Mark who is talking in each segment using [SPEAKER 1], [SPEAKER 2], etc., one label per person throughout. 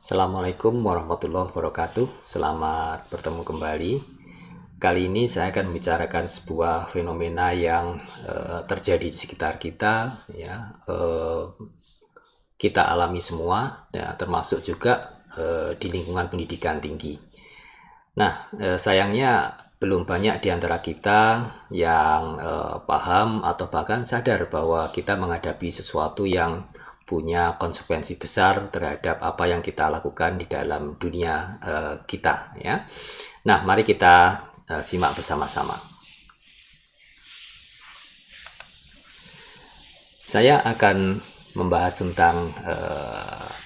[SPEAKER 1] Assalamualaikum warahmatullahi wabarakatuh. Selamat bertemu kembali. Kali ini saya akan membicarakan sebuah fenomena yang terjadi di sekitar kita, ya, kita alami semua, ya, termasuk juga di lingkungan pendidikan tinggi. Nah, sayangnya belum banyak di antara kita yang paham atau bahkan sadar bahwa kita menghadapi sesuatu yang punya konsekuensi besar terhadap apa yang kita lakukan di dalam dunia kita, ya. Nah, mari kita simak bersama-sama. Saya akan membahas tentang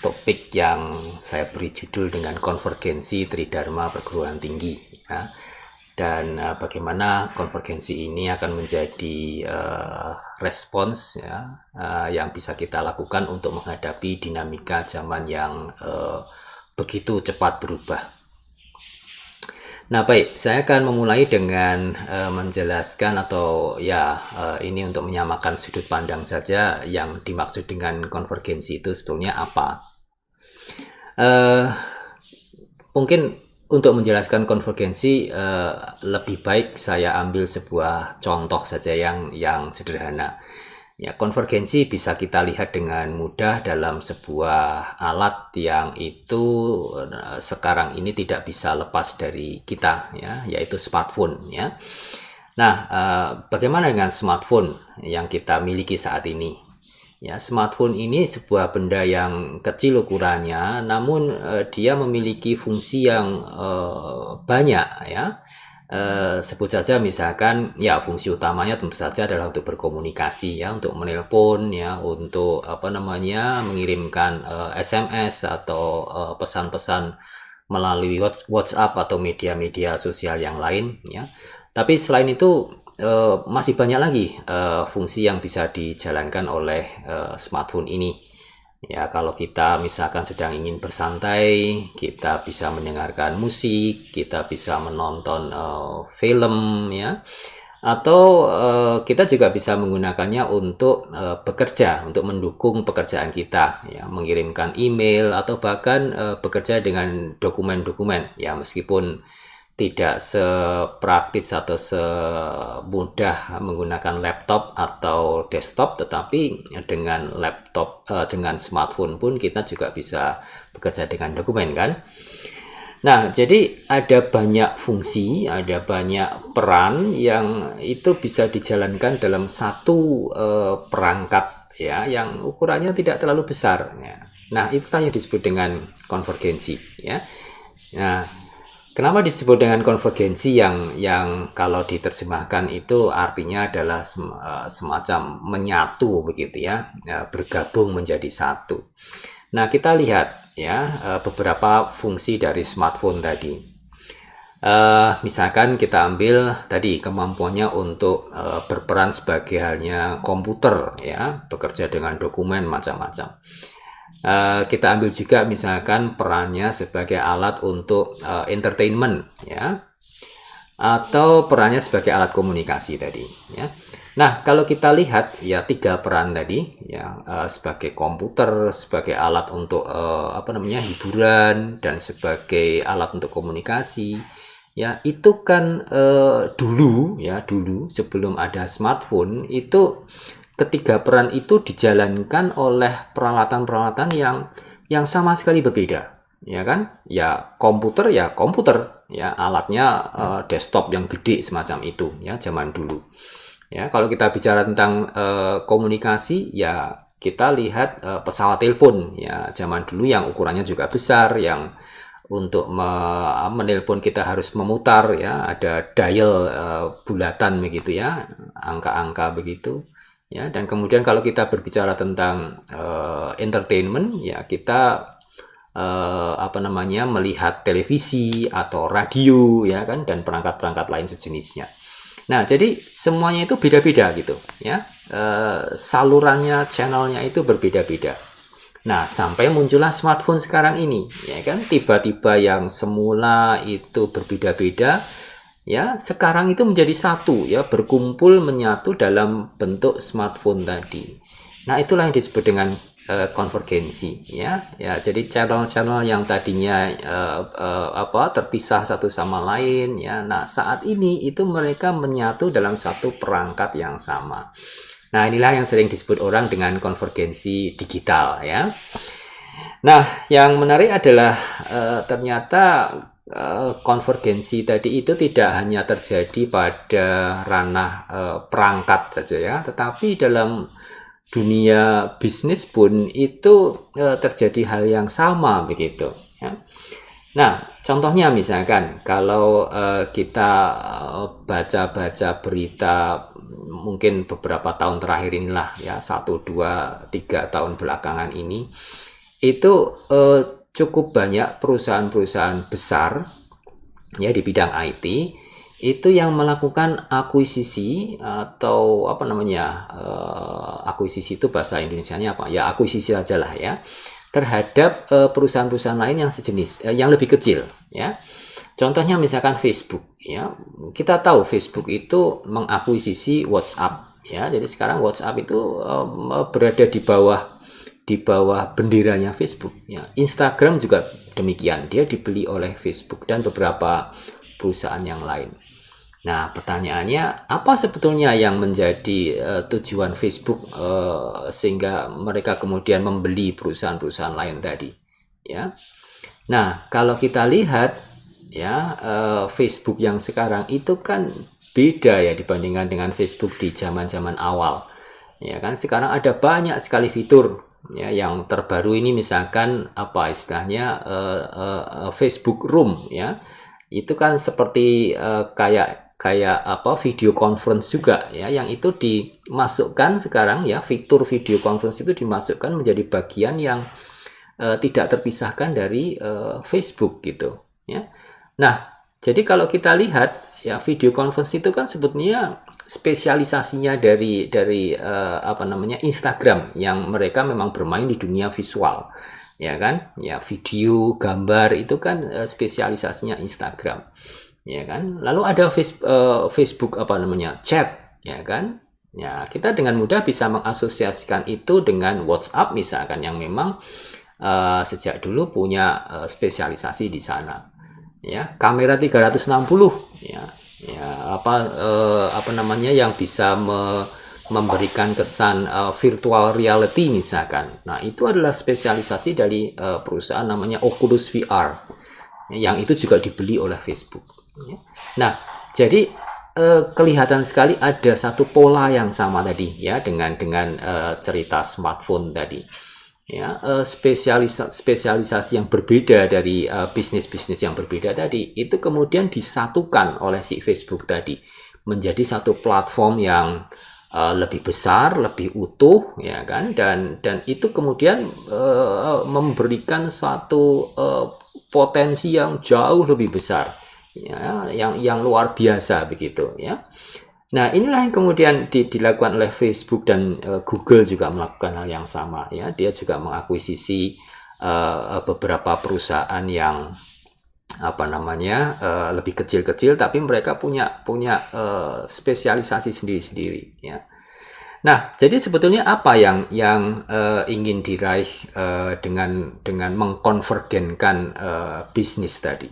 [SPEAKER 1] topik yang saya beri judul dengan konvergensi Tridharma perguruan tinggi, ya. Dan bagaimana konvergensi ini akan menjadi respons, ya, yang bisa kita lakukan untuk menghadapi dinamika zaman yang begitu cepat berubah. Nah, baik, saya akan memulai dengan menjelaskan atau ini untuk menyamakan sudut pandang saja yang dimaksud dengan konvergensi itu sebetulnya apa. Mungkin untuk menjelaskan konvergensi lebih baik saya ambil sebuah contoh saja yang sederhana. Ya, konvergensi bisa kita lihat dengan mudah dalam sebuah alat yang itu sekarang ini tidak bisa lepas dari kita, ya, yaitu smartphone, ya. Nah, bagaimana dengan smartphone yang kita miliki saat ini? Ya, smartphone ini sebuah benda yang kecil ukurannya, namun dia memiliki fungsi yang banyak, ya. Sebut saja misalkan, ya, fungsi utamanya tentu saja adalah untuk berkomunikasi, ya, untuk menelpon, ya, untuk mengirimkan SMS atau pesan-pesan melalui WhatsApp atau media-media sosial yang lain, ya. Tapi selain itu masih banyak lagi fungsi yang bisa dijalankan oleh smartphone ini. Ya, kalau kita misalkan sedang ingin bersantai, kita bisa mendengarkan musik, kita bisa menonton film, ya, atau kita juga bisa menggunakannya untuk bekerja, untuk mendukung pekerjaan kita, ya, mengirimkan email atau bahkan bekerja dengan dokumen-dokumen, ya, meskipun tidak sepraktis atau semudah menggunakan laptop atau desktop, tetapi dengan laptop, dengan smartphone pun kita juga bisa bekerja dengan dokumen, kan? Nah, jadi ada banyak fungsi, ada banyak peran yang itu bisa dijalankan dalam satu perangkat, ya, yang ukurannya tidak terlalu besar, ya. Nah, itulah yang disebut dengan konvergensi, ya. Nah, kenapa disebut dengan konvergensi yang kalau diterjemahkan itu artinya adalah semacam menyatu begitu, ya, bergabung menjadi satu. Nah, kita lihat, ya, beberapa fungsi dari smartphone tadi. Misalkan kita ambil tadi kemampuannya untuk berperan sebagai halnya komputer, ya, bekerja dengan dokumen macam-macam. Kita ambil juga misalkan perannya sebagai alat untuk entertainment, ya, atau perannya sebagai alat komunikasi tadi, ya. Nah, kalau kita lihat, ya, tiga peran tadi, ya, sebagai komputer, sebagai alat untuk hiburan, dan sebagai alat untuk komunikasi, ya, itu kan dulu sebelum ada smartphone itu ketiga peran itu dijalankan oleh peralatan-peralatan yang sama sekali berbeda, ya kan? Ya, komputer, ya, alatnya desktop yang gede semacam itu, ya, zaman dulu. Ya, kalau kita bicara tentang komunikasi, ya, kita lihat pesawat telepon, ya, zaman dulu yang ukurannya juga besar, yang untuk menelpon kita harus memutar, ya, ada dial bulatan begitu, ya, angka-angka begitu. Ya, dan kemudian kalau kita berbicara tentang entertainment, ya, kita melihat televisi atau radio, ya kan, dan perangkat-perangkat lain sejenisnya. Nah, jadi semuanya itu beda-beda gitu, ya. Salurannya, channelnya itu berbeda-beda. Nah, sampai muncullah smartphone sekarang ini, ya kan, tiba-tiba yang semula itu berbeda-beda, ya, sekarang itu menjadi satu, ya, berkumpul menyatu dalam bentuk smartphone tadi. Nah, itulah yang disebut dengan konvergensi, ya. Jadi channel-channel yang tadinya terpisah satu sama lain, ya. Nah, saat ini itu mereka menyatu dalam satu perangkat yang sama. Nah, inilah yang sering disebut orang dengan konvergensi digital, ya. Nah, yang menarik adalah ternyata konvergensi tadi itu tidak hanya terjadi pada ranah perangkat saja, ya, tetapi dalam dunia bisnis pun itu terjadi hal yang sama begitu, ya. Nah, contohnya misalkan kalau kita baca-baca berita mungkin beberapa tahun terakhir inilah, ya, 1, 2, 3 tahun belakangan ini, itu cukup banyak perusahaan-perusahaan besar, ya, di bidang IT itu yang melakukan akuisisi atau akuisisi itu bahasa Indonesianya apa? Ya, akuisisi aja lah, ya, terhadap perusahaan-perusahaan lain yang sejenis, yang lebih kecil, ya. Contohnya misalkan Facebook, ya. Kita tahu Facebook itu mengakuisisi WhatsApp, ya. Jadi sekarang WhatsApp itu berada di bawah benderanya Facebook, ya. Instagram juga demikian, dia dibeli oleh Facebook dan beberapa perusahaan yang lain. Nah, pertanyaannya, apa sebetulnya yang menjadi tujuan Facebook sehingga mereka kemudian membeli perusahaan-perusahaan lain tadi, ya? Nah, kalau kita lihat, ya, Facebook yang sekarang itu kan beda, ya, dibandingkan dengan Facebook di zaman-zaman awal, ya kan. Sekarang ada banyak sekali fitur, ya, yang terbaru ini misalkan apa istilahnya Facebook Room, ya. Itu kan seperti kayak video conference juga, ya, yang itu dimasukkan sekarang, ya, fitur video conference itu dimasukkan menjadi bagian yang tidak terpisahkan dari Facebook gitu, ya. Nah, jadi kalau kita lihat, ya, video conference itu kan sebetulnya spesialisasinya dari Instagram, yang mereka memang bermain di dunia visual, ya kan, ya, video, gambar itu kan spesialisasinya Instagram, ya kan. Lalu ada Facebook chat, ya kan. Ya, kita dengan mudah bisa mengasosiasikan itu dengan WhatsApp misalkan, yang memang sejak dulu punya spesialisasi di sana, ya. Kamera 360, ya, yang bisa memberikan kesan virtual reality misalkan. Nah, itu adalah spesialisasi dari perusahaan namanya Oculus VR, yang itu juga dibeli oleh Facebook, ya. Nah, jadi kelihatan sekali ada satu pola yang sama tadi, ya, dengan cerita smartphone tadi, ya. Spesialisasi yang berbeda dari bisnis-bisnis yang berbeda tadi itu kemudian disatukan oleh si Facebook tadi menjadi satu platform yang lebih besar, lebih utuh, ya kan, dan itu kemudian memberikan suatu potensi yang jauh lebih besar, ya, yang luar biasa begitu, ya. Nah, inilah yang kemudian dilakukan oleh Facebook, dan Google juga melakukan hal yang sama, ya. Dia juga mengakuisisi beberapa perusahaan yang lebih kecil-kecil, tapi mereka punya spesialisasi sendiri-sendiri, ya. Nah, jadi sebetulnya apa yang ingin diraih dengan mengkonvergenkan bisnis tadi?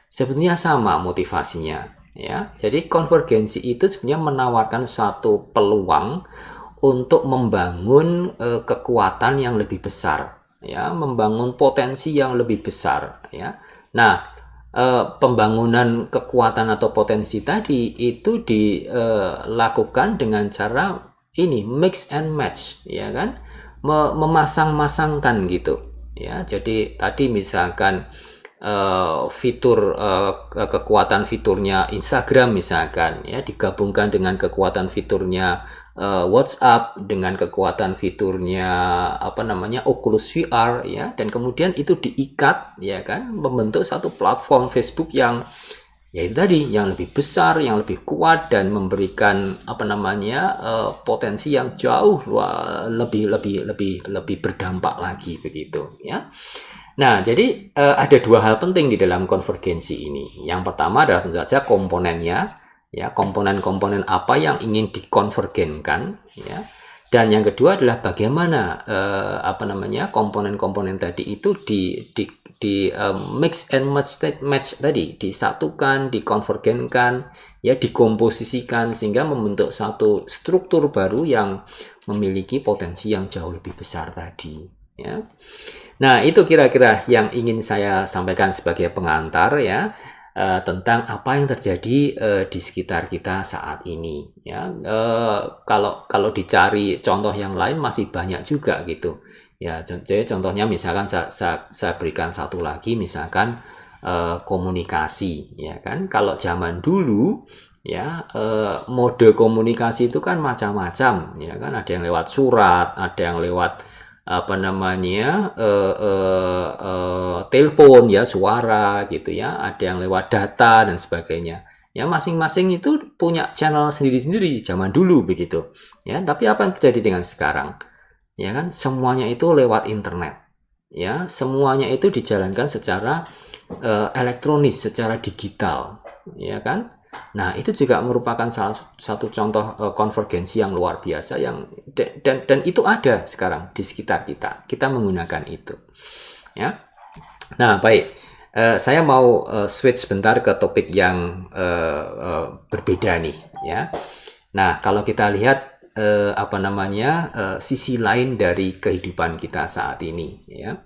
[SPEAKER 1] Sebetulnya sama motivasinya, ya. Jadi konvergensi itu sebenarnya menawarkan suatu peluang untuk membangun kekuatan yang lebih besar, ya, membangun potensi yang lebih besar, ya. Nah, pembangunan kekuatan atau potensi tadi itu dilakukan dengan cara ini, mix and match, ya kan, memasang-masangkan gitu, ya. Jadi tadi misalkan kekuatan fiturnya Instagram misalkan, ya, digabungkan dengan kekuatan fiturnya WhatsApp, dengan kekuatan fiturnya Oculus VR, ya, dan kemudian itu diikat, ya kan, membentuk satu platform Facebook yang, ya, itu tadi, yang lebih besar, yang lebih kuat, dan memberikan potensi yang jauh lebih berdampak lagi begitu, ya. Nah, jadi ada dua hal penting di dalam konvergensi ini. Yang pertama adalah tentu saja komponennya, ya, komponen-komponen apa yang ingin dikonvergenkan, ya. Dan yang kedua adalah bagaimana komponen-komponen tadi itu di mix and match tadi, disatukan, dikonvergenkan, ya, dikomposisikan sehingga membentuk satu struktur baru yang memiliki potensi yang jauh lebih besar tadi, ya. Nah, itu kira-kira yang ingin saya sampaikan sebagai pengantar, ya, tentang apa yang terjadi di sekitar kita saat ini, ya. Kalau dicari contoh yang lain masih banyak juga gitu, ya. Jadi contohnya misalkan saya berikan satu lagi, misalkan komunikasi, ya kan. Kalau zaman dulu, ya, mode komunikasi itu kan macam-macam, ya kan. Ada yang lewat surat, ada yang lewat telepon, ya, suara gitu, ya, ada yang lewat data dan sebagainya, ya. Masing-masing itu punya channel sendiri-sendiri zaman dulu begitu, ya. Tapi apa yang terjadi dengan sekarang, ya kan, semuanya itu lewat internet, ya, semuanya itu dijalankan secara elektronis, secara digital, ya kan. Nah, itu juga merupakan salah satu contoh konvergensi yang luar biasa dan itu ada sekarang di sekitar kita. Kita menggunakan itu, ya. Nah, baik. Saya mau switch sebentar ke topik yang berbeda nih, ya. Nah, kalau kita lihat sisi lain dari kehidupan kita saat ini, ya.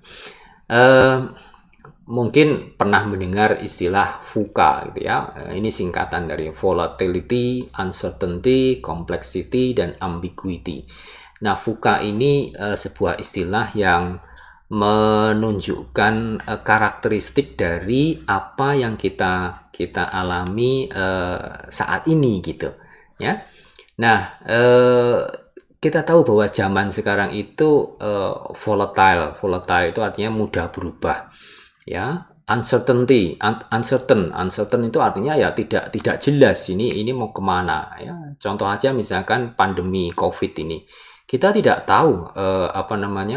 [SPEAKER 1] Mungkin pernah mendengar istilah VUCA gitu, ya. Ini singkatan dari volatility, uncertainty, complexity, dan ambiguity. Nah, VUCA ini sebuah istilah yang menunjukkan karakteristik dari apa yang kita alami saat ini gitu, ya. Nah, kita tahu bahwa zaman sekarang itu volatile. Volatile itu artinya mudah berubah, ya. Uncertain itu artinya ya tidak jelas ini mau kemana, ya. Contoh aja misalkan pandemi COVID ini, kita tidak tahu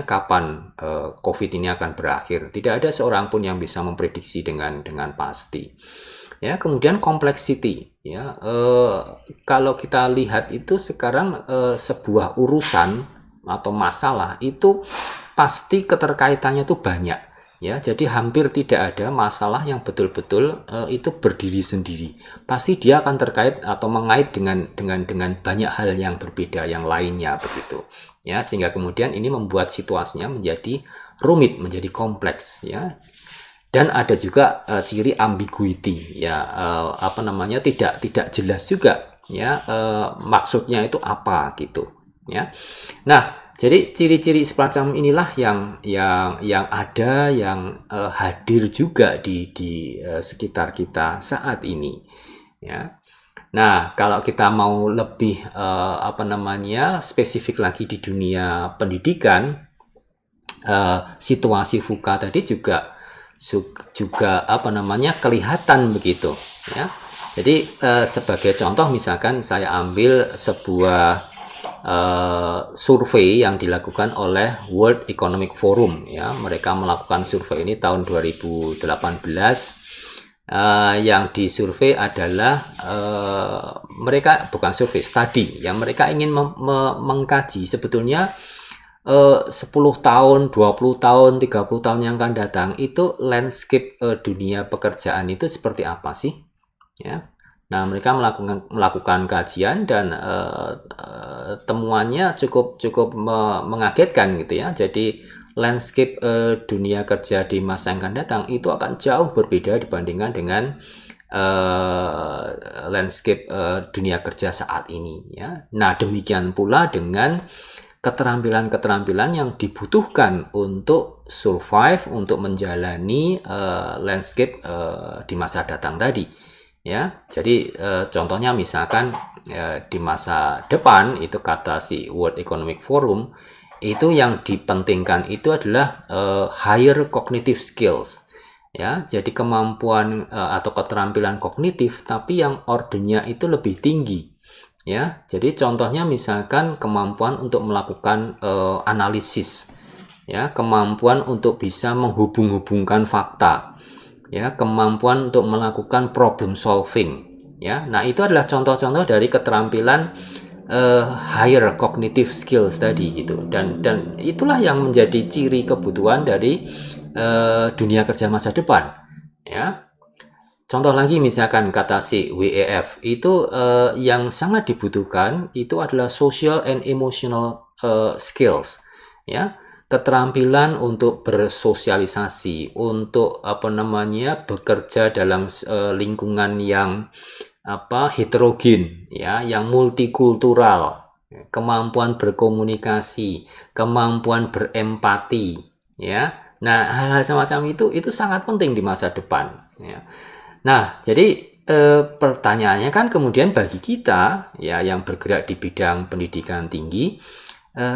[SPEAKER 1] kapan COVID ini akan berakhir. Tidak ada seorang pun yang bisa memprediksi dengan pasti, ya. Kemudian complexity, ya. Kalau kita lihat itu sekarang sebuah urusan atau masalah itu pasti keterkaitannya itu banyak, ya. Jadi hampir tidak ada masalah yang betul-betul itu berdiri sendiri. Pasti dia akan terkait atau mengait dengan banyak hal yang berbeda yang lainnya begitu, ya. Sehingga kemudian ini membuat situasinya menjadi rumit, menjadi kompleks, ya. Dan ada juga ciri ambiguity, ya, tidak jelas juga, ya, maksudnya itu apa gitu, ya. Nah, jadi ciri-ciri semacam inilah yang ada, yang hadir juga di sekitar kita saat ini, ya. Nah, kalau kita mau lebih spesifik lagi di dunia pendidikan, situasi VUCA tadi juga kelihatan begitu, ya. Jadi sebagai contoh misalkan saya ambil sebuah survei yang dilakukan oleh World Economic Forum, ya. Mereka melakukan survei ini tahun 2018. Yang disurvei adalah mereka bukan survei, studi, yang mereka ingin mengkaji sebetulnya 10 tahun, 20 tahun, 30 tahun yang akan datang itu landscape dunia pekerjaan itu seperti apa sih, ya. Nah, mereka melakukan kajian dan temuannya cukup mengagetkan gitu, ya. Jadi landscape dunia kerja di masa yang akan datang itu akan jauh berbeda dibandingkan dengan landscape dunia kerja saat ini, ya. Nah, demikian pula dengan keterampilan-keterampilan yang dibutuhkan untuk survive, untuk menjalani landscape di masa datang tadi, ya. Jadi contohnya misalkan di masa depan itu kata si World Economic Forum itu yang dipentingkan itu adalah higher cognitive skills, ya. Jadi kemampuan atau keterampilan kognitif tapi yang ordernya itu lebih tinggi, ya. Jadi contohnya misalkan kemampuan untuk melakukan analisis, ya, kemampuan untuk bisa menghubung-hubungkan fakta, ya, kemampuan untuk melakukan problem solving, ya. Nah, itu adalah contoh-contoh dari keterampilan higher cognitive skills tadi gitu, dan itulah yang menjadi ciri kebutuhan dari dunia kerja masa depan, ya. Contoh lagi misalkan kata si WEF itu yang sangat dibutuhkan itu adalah social and emotional skills, ya, keterampilan untuk bersosialisasi, untuk apa namanya bekerja dalam lingkungan yang heterogen, ya, yang multikultural, kemampuan berkomunikasi, kemampuan berempati, ya. Nah, hal-hal semacam itu sangat penting di masa depan, ya. Nah, jadi pertanyaannya kan kemudian bagi kita ya yang bergerak di bidang pendidikan tinggi,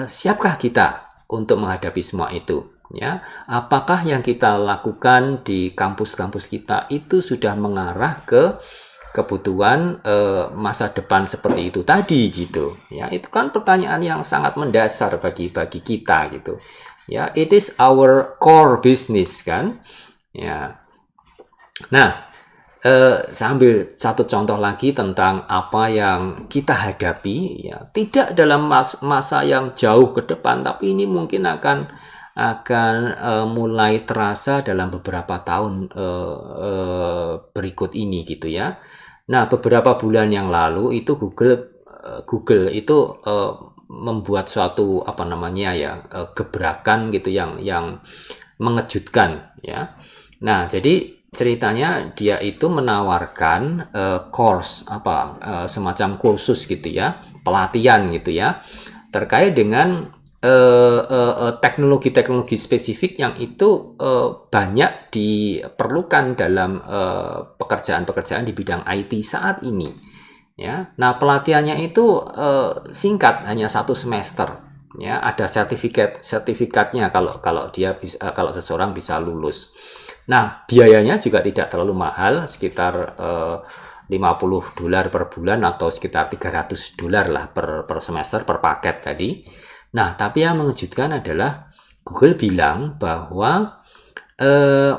[SPEAKER 1] siapkah kita untuk menghadapi semua itu? Ya, apakah yang kita lakukan di kampus-kampus kita itu sudah mengarah ke kebutuhan masa depan seperti itu tadi gitu? Ya, itu kan pertanyaan yang sangat mendasar bagi kita gitu. Ya, it is our core business kan? Ya. Nah, saya ambil satu contoh lagi tentang apa yang kita hadapi, ya, tidak dalam masa yang jauh ke depan, tapi ini mungkin akan mulai terasa dalam beberapa tahun berikut ini gitu ya. Nah, beberapa bulan yang lalu itu Google itu membuat suatu apa namanya ya gebrakan gitu yang mengejutkan ya. Nah, jadi ceritanya dia itu menawarkan course semacam kursus gitu ya, pelatihan gitu ya, terkait dengan teknologi-teknologi spesifik yang itu banyak diperlukan dalam pekerjaan-pekerjaan di bidang IT saat ini. Ya, nah pelatihannya itu singkat, hanya 1 semester. Ya, ada sertifikatnya kalau dia bisa, kalau seseorang bisa lulus. Nah, biayanya juga tidak terlalu mahal, sekitar $50 per bulan atau sekitar $300 lah per semester per paket tadi. Nah, tapi yang mengejutkan adalah Google bilang bahwa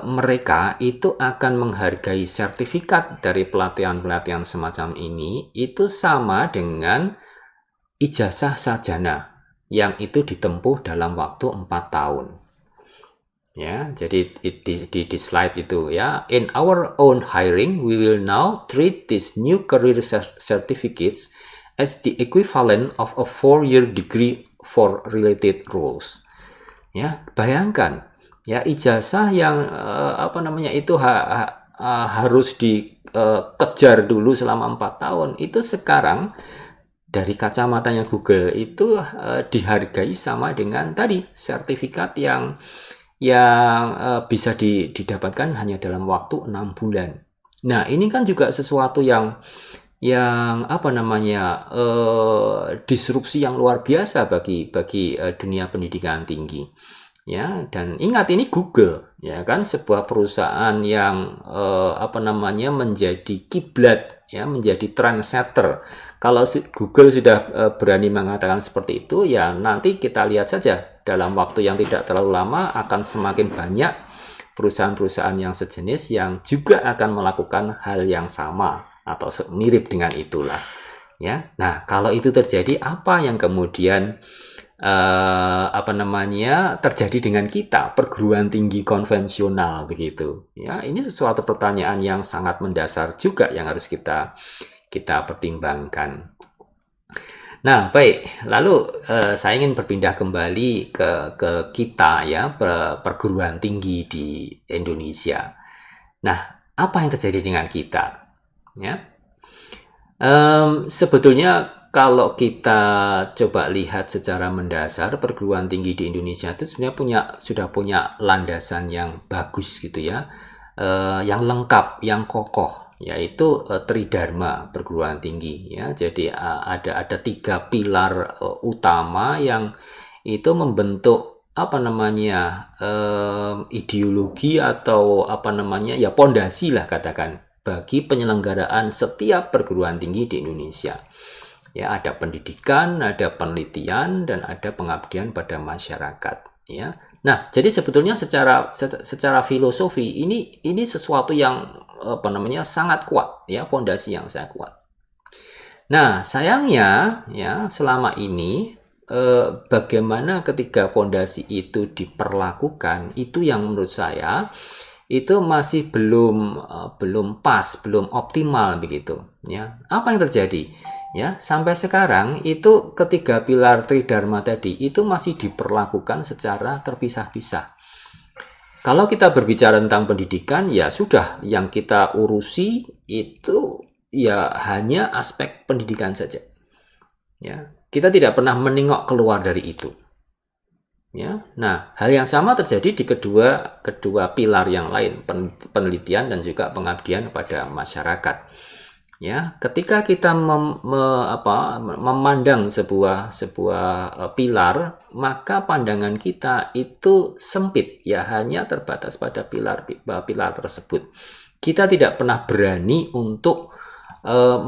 [SPEAKER 1] mereka itu akan menghargai sertifikat dari pelatihan-pelatihan semacam ini itu sama dengan ijazah sarjana yang itu ditempuh dalam waktu 4 tahun. Ya, jadi di slide itu ya, in our own hiring, we will now treat these new career certificates as the equivalent of a 4-year degree for related roles. Ya, bayangkan ya ijazah yang itu harus dikejar dulu selama 4 tahun itu sekarang dari kacamatanya Google itu dihargai sama dengan tadi sertifikat yang bisa didapatkan hanya dalam waktu 6 bulan. Nah, ini kan juga sesuatu yang disrupsi yang luar biasa bagi dunia pendidikan tinggi. Ya, dan ingat ini Google, ya kan, sebuah perusahaan yang menjadi kiblat, ya, menjadi trendsetter. Kalau Google sudah berani mengatakan seperti itu, ya nanti kita lihat saja dalam waktu yang tidak terlalu lama akan semakin banyak perusahaan-perusahaan yang sejenis yang juga akan melakukan hal yang sama atau mirip dengan itulah. Ya, nah kalau itu terjadi, apa yang kemudian terjadi dengan kita perguruan tinggi konvensional begitu? Ya, ini sesuatu pertanyaan yang sangat mendasar juga yang harus kita pertimbangkan. Nah, baik. Lalu saya ingin berpindah kembali ke kita ya, perguruan tinggi di Indonesia. Nah, apa yang terjadi dengan kita? Ya, sebetulnya kalau kita coba lihat secara mendasar, perguruan tinggi di Indonesia itu sebenarnya sudah punya landasan yang bagus gitu ya, yang lengkap, yang kokoh, yaitu Tridharma perguruan tinggi ya. Jadi ada 3 pilar utama yang itu membentuk ideologi atau pondasi lah katakan bagi penyelenggaraan setiap perguruan tinggi di Indonesia. Ya, ada pendidikan, ada penelitian, dan ada pengabdian pada masyarakat. Ya, nah jadi sebetulnya secara filosofi ini sesuatu yang sangat kuat ya, pondasi yang sangat kuat. Nah, sayangnya ya selama ini bagaimana ketika pondasi itu diperlakukan itu yang menurut saya itu masih belum pas, belum optimal begitu ya. Apa yang terjadi? Ya, sampai sekarang itu ketiga pilar Tridharma tadi itu masih diperlakukan secara terpisah-pisah. Kalau kita berbicara tentang pendidikan, ya sudah, yang kita urusi itu ya hanya aspek pendidikan saja. Ya, kita tidak pernah menengok keluar dari itu. Ya, nah hal yang sama terjadi di kedua pilar yang lain, penelitian dan juga pengabdian pada masyarakat. Ya, ketika kita memandang sebuah pilar, maka pandangan kita itu sempit, ya hanya terbatas pada pilar tersebut. Kita tidak pernah berani untuk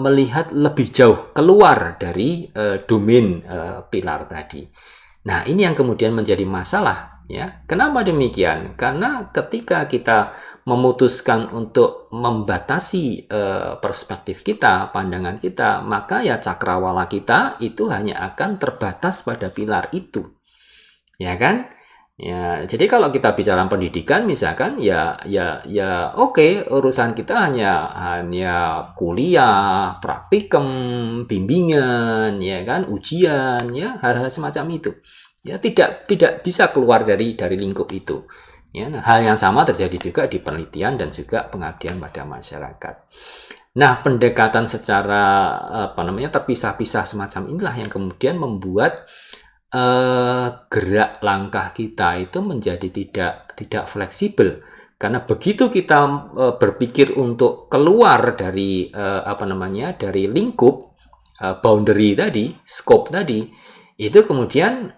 [SPEAKER 1] melihat lebih jauh keluar dari domain pilar tadi. Nah, ini yang kemudian menjadi masalah, ya. Kenapa demikian? Karena ketika kita memutuskan untuk membatasi perspektif kita, pandangan kita, maka ya cakrawala kita itu hanya akan terbatas pada pilar itu. Ya kan? Ya, jadi kalau kita bicara pendidikan misalkan ya oke, urusan kita hanya kuliah, praktikum, bimbingan, ya kan, ujian, ya hal-hal semacam itu. Ya tidak bisa keluar dari lingkup itu. Ya, nah, hal yang sama terjadi juga di penelitian dan juga pengabdian pada masyarakat. Nah, pendekatan secara terpisah-pisah semacam inilah yang kemudian membuat gerak langkah kita itu menjadi tidak fleksibel, karena begitu kita berpikir untuk keluar dari dari lingkup boundary tadi, scope tadi, itu kemudian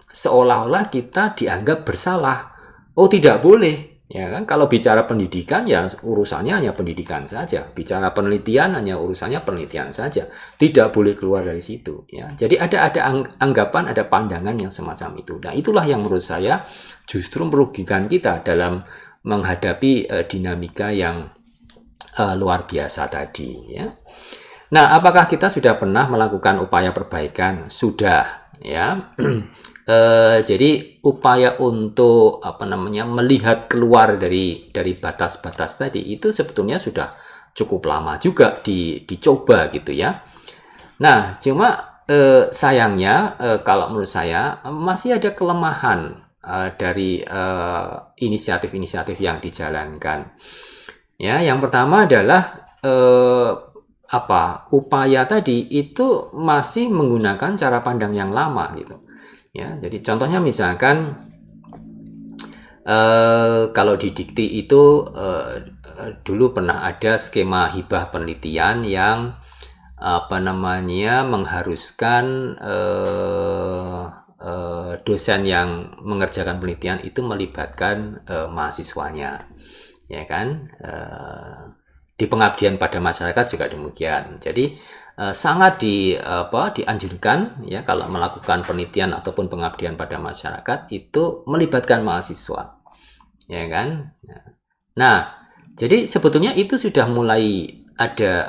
[SPEAKER 1] seolah-olah kita dianggap bersalah. Oh, tidak boleh. Ya kan, kalau bicara pendidikan ya urusannya hanya pendidikan saja, bicara penelitian hanya urusannya penelitian saja, tidak boleh keluar dari situ, ya. Jadi ada anggapan, ada pandangan yang semacam itu. Nah, itulah yang menurut saya justru merugikan kita dalam menghadapi dinamika yang luar biasa tadi, ya. Nah, apakah kita sudah pernah melakukan upaya perbaikan? Sudah, ya. Jadi upaya untuk melihat keluar dari batas-batas tadi itu sebetulnya sudah cukup lama juga dicoba gitu ya. Nah, cuma sayangnya kalau menurut saya masih ada kelemahan dari inisiatif-inisiatif yang dijalankan. Ya, yang pertama adalah upaya tadi itu masih menggunakan cara pandang yang lama gitu. Ya, jadi contohnya misalkan kalau di Dikti itu dulu pernah ada skema hibah penelitian yang mengharuskan dosen yang mengerjakan penelitian itu melibatkan mahasiswanya, ya kan? Di pengabdian pada masyarakat juga demikian. Jadi sangat dianjurkan ya kalau melakukan penelitian ataupun pengabdian pada masyarakat itu melibatkan mahasiswa, ya kan. Nah, jadi sebetulnya itu sudah mulai ada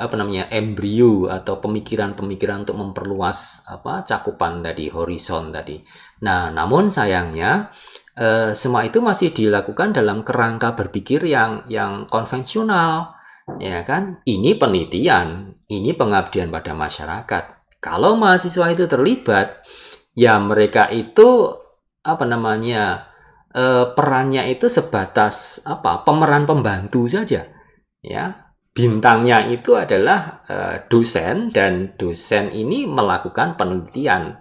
[SPEAKER 1] embrio atau pemikiran-pemikiran untuk memperluas cakupan tadi, horizon tadi. Nah, namun sayangnya semua itu masih dilakukan dalam kerangka berpikir yang konvensional. Ya kan, ini penelitian, ini pengabdian pada masyarakat. Kalau mahasiswa itu terlibat, ya mereka itu perannya itu sebatas pemeran pembantu saja. Ya, bintangnya itu adalah dosen, dan dosen ini melakukan penelitian.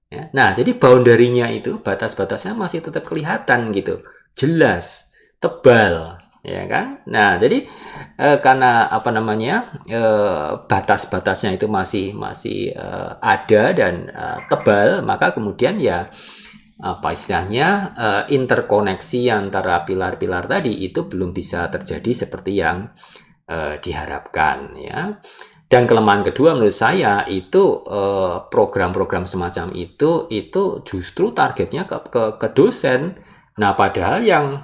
[SPEAKER 1] Ya, nah, jadi boundary-nya itu, batas-batasnya masih tetap kelihatan gitu, jelas, tebal. Ya kan? Nah, jadi karena batas-batasnya itu masih ada dan tebal, maka kemudian ya istilahnya interkoneksi antara pilar-pilar tadi itu belum bisa terjadi seperti yang diharapkan, ya. Dan kelemahan kedua menurut saya itu program-program semacam itu justru targetnya ke dosen. Nah, padahal yang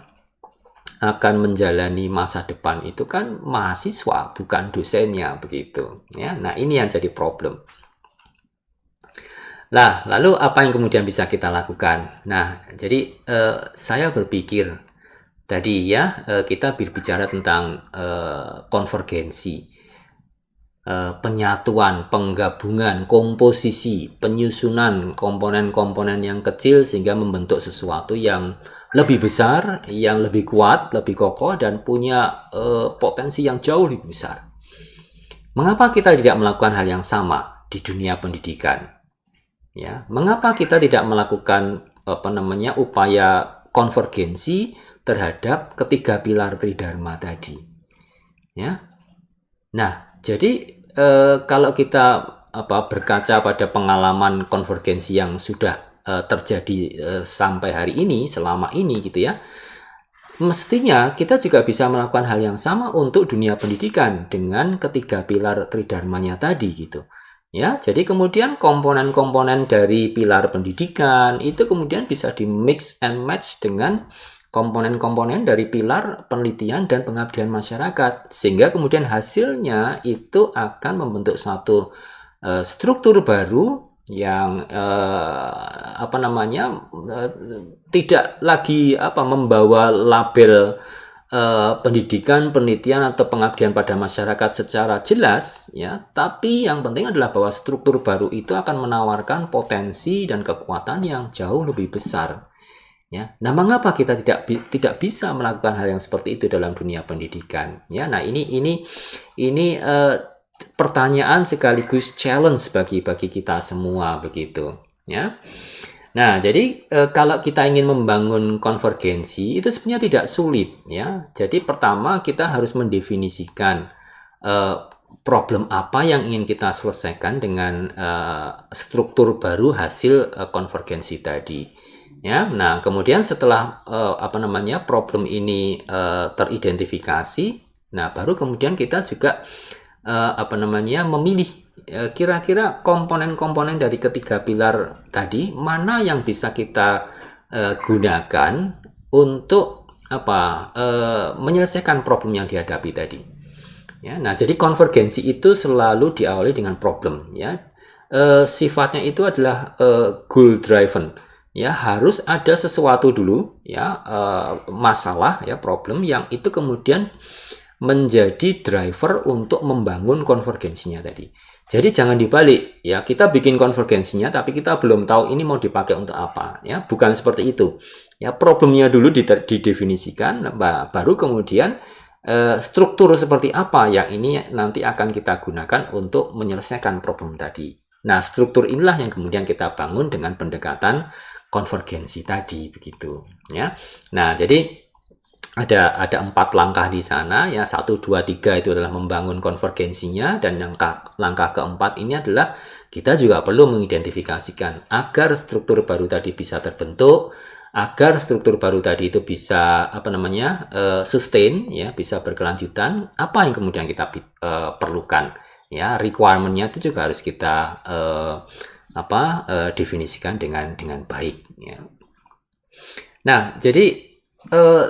[SPEAKER 1] akan menjalani masa depan itu kan mahasiswa, bukan dosennya begitu. Ya, nah ini yang jadi problem. Nah, lalu apa yang kemudian bisa kita lakukan? Nah, jadi saya berpikir tadi ya kita berbicara tentang konvergensi, penyatuan, penggabungan, komposisi, penyusunan komponen-komponen yang kecil sehingga membentuk sesuatu yang lebih besar, yang lebih kuat, lebih kokoh, dan punya potensi yang jauh lebih besar. Mengapa kita tidak melakukan hal yang sama di dunia pendidikan? Ya, mengapa kita tidak melakukan upaya konvergensi terhadap ketiga pilar tridharma tadi? Ya, nah jadi kalau kita berkaca pada pengalaman konvergensi yang sudah terjadi sampai hari ini, selama ini gitu ya, mestinya kita juga bisa melakukan hal yang sama untuk dunia pendidikan dengan ketiga pilar tridharmanya tadi gitu. Ya, jadi kemudian komponen-komponen dari pilar pendidikan itu kemudian bisa di mix and match dengan komponen-komponen dari pilar penelitian dan pengabdian masyarakat, sehingga kemudian hasilnya itu akan membentuk suatu struktur baru yang tidak lagi membawa label pendidikan, penelitian atau pengabdian pada masyarakat secara jelas ya, tapi yang penting adalah bahwa struktur baru itu akan menawarkan potensi dan kekuatan yang jauh lebih besar. Ya, nah mengapa kita tidak bisa melakukan hal yang seperti itu dalam dunia pendidikan? Ya, nah ini pertanyaan sekaligus challenge bagi kita semua begitu. Ya. Nah, jadi kalau kita ingin membangun konvergensi itu sebenarnya tidak sulit ya. Jadi pertama kita harus mendefinisikan problem apa yang ingin kita selesaikan dengan struktur baru hasil konvergensi tadi. Ya, nah kemudian setelah problem ini teridentifikasi, nah baru kemudian kita juga memilih kira-kira komponen-komponen dari ketiga pilar tadi mana yang bisa kita gunakan untuk menyelesaikan problem yang dihadapi tadi. Ya, nah jadi konvergensi itu selalu diawali dengan problem. Ya, sifatnya itu adalah goal driven. Ya, harus ada sesuatu dulu ya, masalah ya, problem yang itu kemudian menjadi driver untuk membangun konvergensinya tadi. Jadi jangan dibalik ya, kita bikin konvergensinya tapi kita belum tahu ini mau dipakai untuk apa ya, bukan seperti itu. Ya, problemnya dulu didefinisikan, baru kemudian struktur seperti apa yang ini nanti akan kita gunakan untuk menyelesaikan problem tadi. Nah, struktur inilah yang kemudian kita bangun dengan pendekatan konvergensi tadi begitu ya. Nah, jadi ada 4 langkah di sana ya, 1, 2, 3 itu adalah membangun konvergensinya, dan langkah keempat ini adalah kita juga perlu mengidentifikasikan agar struktur baru tadi bisa terbentuk, agar struktur baru tadi itu bisa sustain ya, bisa berkelanjutan, apa yang kemudian kita perlukan ya, requirement-nya itu juga harus kita definisikan dengan baik ya. Nah, jadi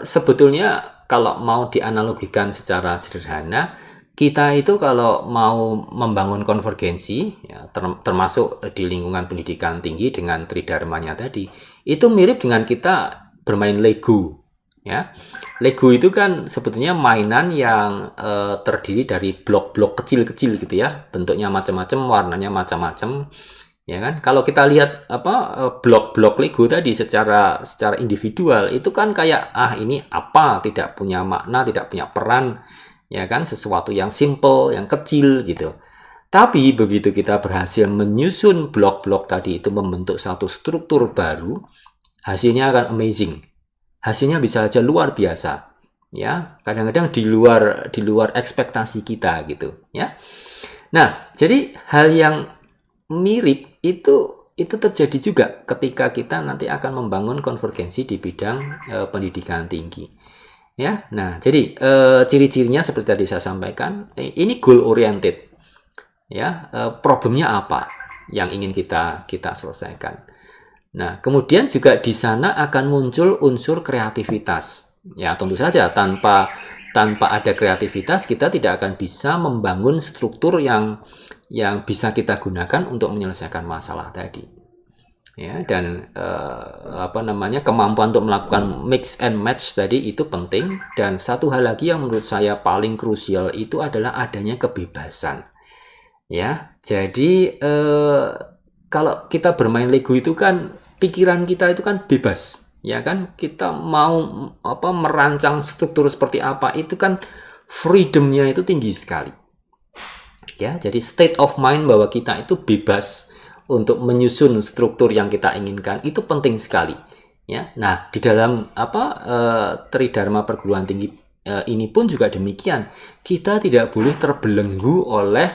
[SPEAKER 1] sebetulnya kalau mau dianalogikan secara sederhana, kita itu kalau mau membangun konvergensi ya, termasuk di lingkungan pendidikan tinggi dengan tridharmanya tadi, itu mirip dengan kita bermain Lego ya. Lego itu kan sebetulnya mainan yang terdiri dari blok-blok kecil-kecil gitu ya, bentuknya macam-macam, warnanya macam-macam. Ya kan, kalau kita lihat blok-blok Lego tadi secara individual itu kan kayak ini tidak punya makna, tidak punya peran, ya kan, sesuatu yang simple, yang kecil gitu. Tapi begitu kita berhasil menyusun blok-blok tadi itu membentuk satu struktur baru, hasilnya akan amazing. Hasilnya bisa aja luar biasa. Ya, kadang-kadang di luar ekspektasi kita gitu, ya. Nah, jadi hal yang mirip itu terjadi juga ketika kita nanti akan membangun konvergensi di bidang pendidikan tinggi ya. Nah, jadi ciri-cirinya seperti tadi saya sampaikan, ini goal oriented ya, problemnya apa yang ingin kita selesaikan. Nah, kemudian juga di sana akan muncul unsur kreativitas Ya, tentu saja tanpa ada kreativitas kita tidak akan bisa membangun struktur yang bisa kita gunakan untuk menyelesaikan masalah tadi. Ya, dan kemampuan untuk melakukan mix and match tadi itu penting. Dan satu hal lagi yang menurut saya paling krusial itu adalah adanya kebebasan. Ya, jadi kalau kita bermain Lego itu kan pikiran kita itu kan bebas, ya kan? Kita mau merancang struktur seperti apa itu kan freedomnya itu tinggi sekali. Ya, jadi state of mind bahwa kita itu bebas untuk menyusun struktur yang kita inginkan itu penting sekali. Ya, nah di dalam Tridharma perguruan tinggi ini pun juga demikian. Kita tidak boleh terbelenggu oleh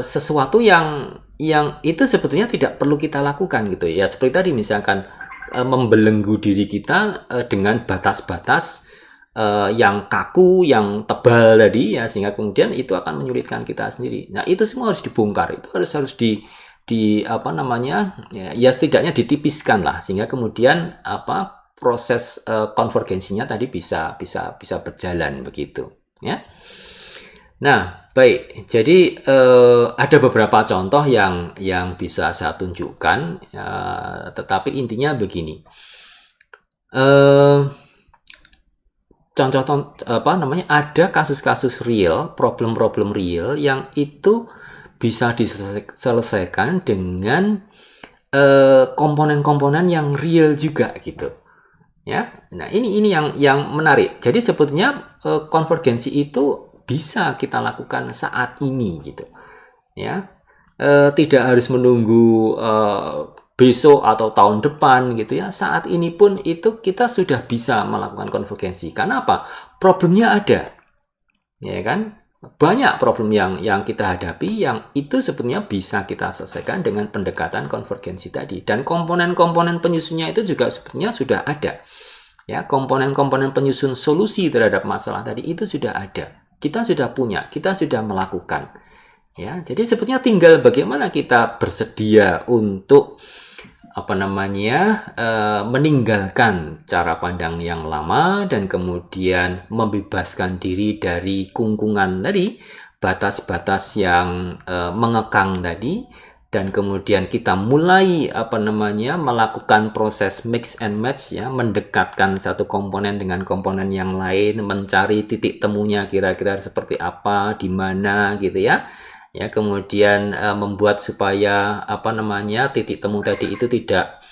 [SPEAKER 1] sesuatu yang itu sebetulnya tidak perlu kita lakukan gitu ya. Seperti tadi misalkan membelenggu diri kita dengan batas-batas yang kaku, yang tebal tadi ya, sehingga kemudian itu akan menyulitkan kita sendiri. Nah, itu semua harus dibongkar. Itu harus ya setidaknya ditipiskan lah, sehingga kemudian proses konvergensinya tadi bisa berjalan begitu ya. Nah, baik. Jadi ada beberapa contoh yang bisa saya tunjukkan, tetapi intinya begini. Contoh ada kasus-kasus real, problem-problem real yang itu bisa diselesaikan dengan komponen-komponen yang real juga gitu. Ya. Nah, ini yang menarik. Jadi sebetulnya konvergensi itu bisa kita lakukan saat ini gitu. Ya. Tidak harus menunggu besok atau tahun depan gitu ya. Saat ini pun itu kita sudah bisa melakukan konvergensi. Karena apa? Problemnya ada. Ya kan? Banyak problem yang kita hadapi yang itu sebenarnya bisa kita selesaikan dengan pendekatan konvergensi tadi. Dan komponen-komponen penyusunnya itu juga sebenarnya sudah ada. Ya, komponen-komponen penyusun solusi terhadap masalah tadi itu sudah ada. Kita sudah punya, kita sudah melakukan. Ya, jadi sebetulnya tinggal bagaimana kita bersedia untuk meninggalkan cara pandang yang lama dan kemudian membebaskan diri dari kungkungan tadi, batas-batas yang mengekang tadi, dan kemudian kita mulai melakukan proses mix and match ya, mendekatkan satu komponen dengan komponen yang lain, mencari titik temunya kira-kira seperti apa, di mana gitu ya. Ya, kemudian membuat supaya titik temu tadi itu tidak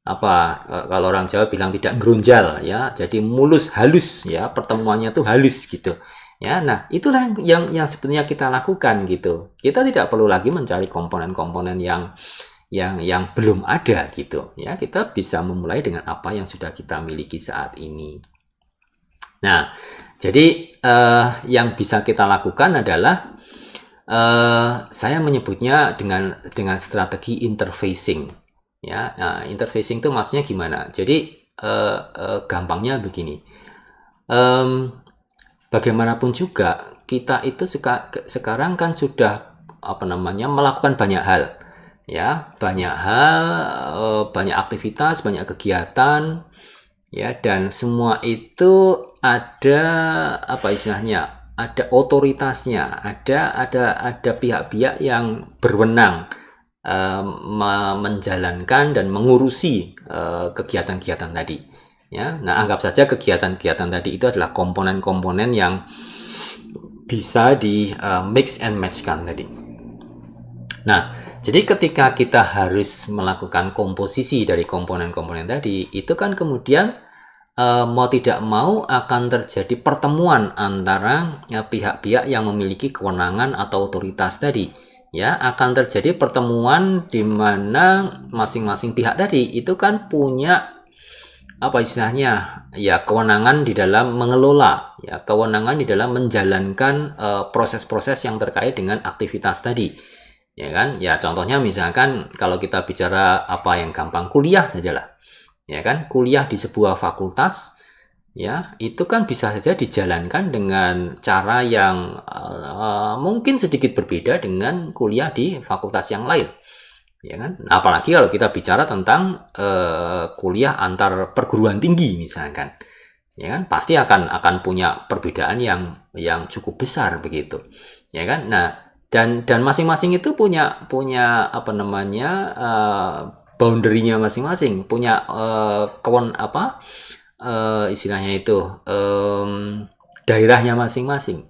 [SPEAKER 1] kalau orang Jawa bilang tidak gerunjal ya, jadi mulus halus ya, pertemuannya tuh halus gitu ya. Nah, itulah yang sebenarnya kita lakukan gitu. Kita tidak perlu lagi mencari komponen-komponen yang belum ada gitu ya. Kita bisa memulai dengan apa yang sudah kita miliki saat ini. Nah, jadi yang bisa kita lakukan adalah saya menyebutnya dengan strategi interfacing ya. Nah, interfacing itu maksudnya gimana? Jadi gampangnya begini, bagaimanapun juga kita itu sekarang kan sudah melakukan banyak hal ya, banyak aktivitas, banyak kegiatan ya, dan semua itu ada ada otoritasnya, ada pihak-pihak yang berwenang menjalankan dan mengurusi kegiatan-kegiatan tadi. Ya, nah anggap saja kegiatan-kegiatan tadi itu adalah komponen-komponen yang bisa di mix and match-kan tadi. Nah, jadi ketika kita harus melakukan komposisi dari komponen-komponen tadi, itu kan kemudian mau tidak mau akan terjadi pertemuan antara pihak-pihak yang memiliki kewenangan atau otoritas tadi. Ya, akan terjadi pertemuan di mana masing-masing pihak tadi itu kan punya kewenangan di dalam mengelola, ya, kewenangan di dalam menjalankan proses-proses yang terkait dengan aktivitas tadi. Ya kan? Ya, contohnya misalkan kalau kita bicara yang gampang, kuliah sajalah. Ya kan, kuliah di sebuah fakultas ya, itu kan bisa saja dijalankan dengan cara yang mungkin sedikit berbeda dengan kuliah di fakultas yang lain. Ya kan? Nah, apalagi kalau kita bicara tentang kuliah antar perguruan tinggi misalkan. ya kan? Pasti akan punya perbedaan yang cukup besar begitu, ya kan? Nah, dan masing-masing itu punya apa namanya, boundary-nya masing-masing, punya istilahnya itu, daerahnya masing-masing,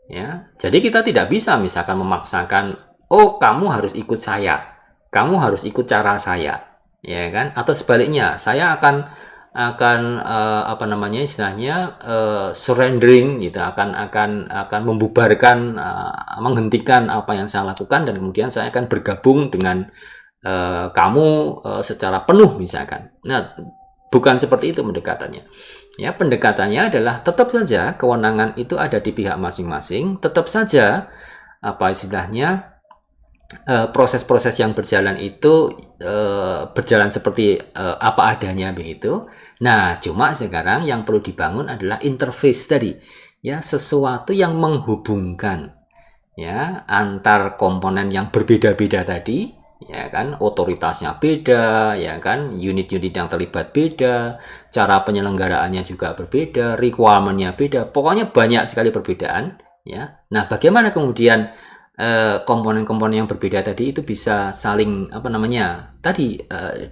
[SPEAKER 1] ya. Jadi kita tidak bisa misalkan memaksakan, oh kamu harus ikut saya, kamu harus ikut cara saya, ya kan? Atau sebaliknya, saya akan apa namanya istilahnya, surrendering gitu, akan membubarkan, menghentikan apa yang saya lakukan dan kemudian saya akan bergabung dengan kamu secara penuh misalkan. Nah, bukan seperti itu pendekatannya. Ya, pendekatannya adalah tetap saja kewenangan itu ada di pihak masing-masing, tetap saja apa istilahnya, proses-proses yang berjalan itu berjalan seperti apa adanya begitu. Nah, cuma sekarang yang perlu dibangun adalah interface tadi, ya, sesuatu yang menghubungkan ya antar komponen yang berbeda-beda tadi, ya kan, otoritasnya beda, ya kan, unit-unit yang terlibat beda, cara penyelenggaraannya juga berbeda, requirement-nya beda, pokoknya banyak sekali perbedaan, ya. Nah, bagaimana kemudian komponen-komponen yang berbeda tadi itu bisa saling apa namanya tadi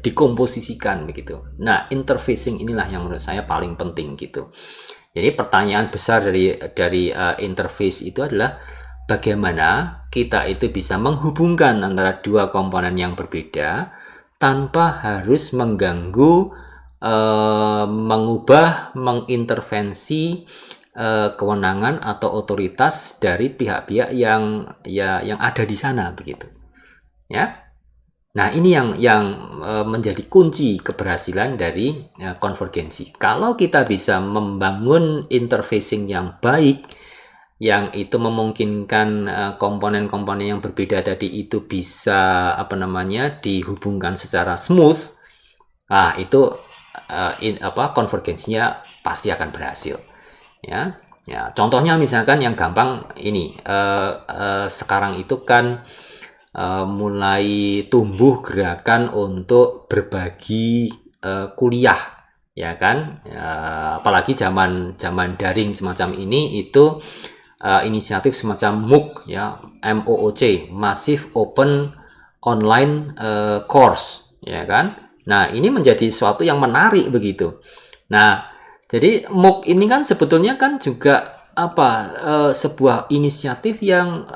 [SPEAKER 1] dikomposisikan begitu. Nah, interfacing inilah yang menurut saya paling penting gitu. Jadi pertanyaan besar dari interface itu adalah bagaimana kita itu bisa menghubungkan antara dua komponen yang berbeda tanpa harus mengganggu, mengubah, mengintervensi kewenangan atau otoritas dari pihak-pihak yang ada di sana begitu, ya. Nah, ini yang menjadi kunci keberhasilan dari konvergensi. Kalau kita bisa membangun interfacing yang baik, yang itu memungkinkan komponen-komponen yang berbeda tadi itu bisa apa namanya dihubungkan secara smooth, itu konvergensinya pasti akan berhasil. Ya, contohnya misalkan yang gampang ini, sekarang itu kan mulai tumbuh gerakan untuk berbagi kuliah, ya kan, apalagi zaman daring semacam ini itu inisiatif semacam MOOC, ya, MOOC, Massive Open Online Course, ya kan. Nah, ini menjadi sesuatu yang menarik begitu. Nah, jadi MOOC ini kan sebetulnya kan juga sebuah inisiatif yang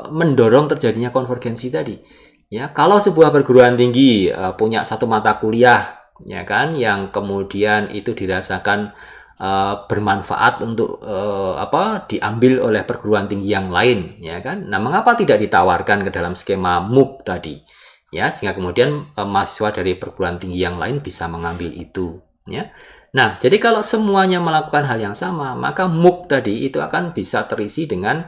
[SPEAKER 1] mendorong terjadinya konvergensi tadi. Ya, kalau sebuah perguruan tinggi punya satu mata kuliah, ya kan, yang kemudian itu dirasakan bermanfaat untuk diambil oleh perguruan tinggi yang lain, ya kan. Nah, mengapa tidak ditawarkan ke dalam skema MOOC tadi? Ya, sehingga kemudian mahasiswa dari perguruan tinggi yang lain bisa mengambil itu, ya. Nah, jadi kalau semuanya melakukan hal yang sama, maka MOOC tadi itu akan bisa terisi dengan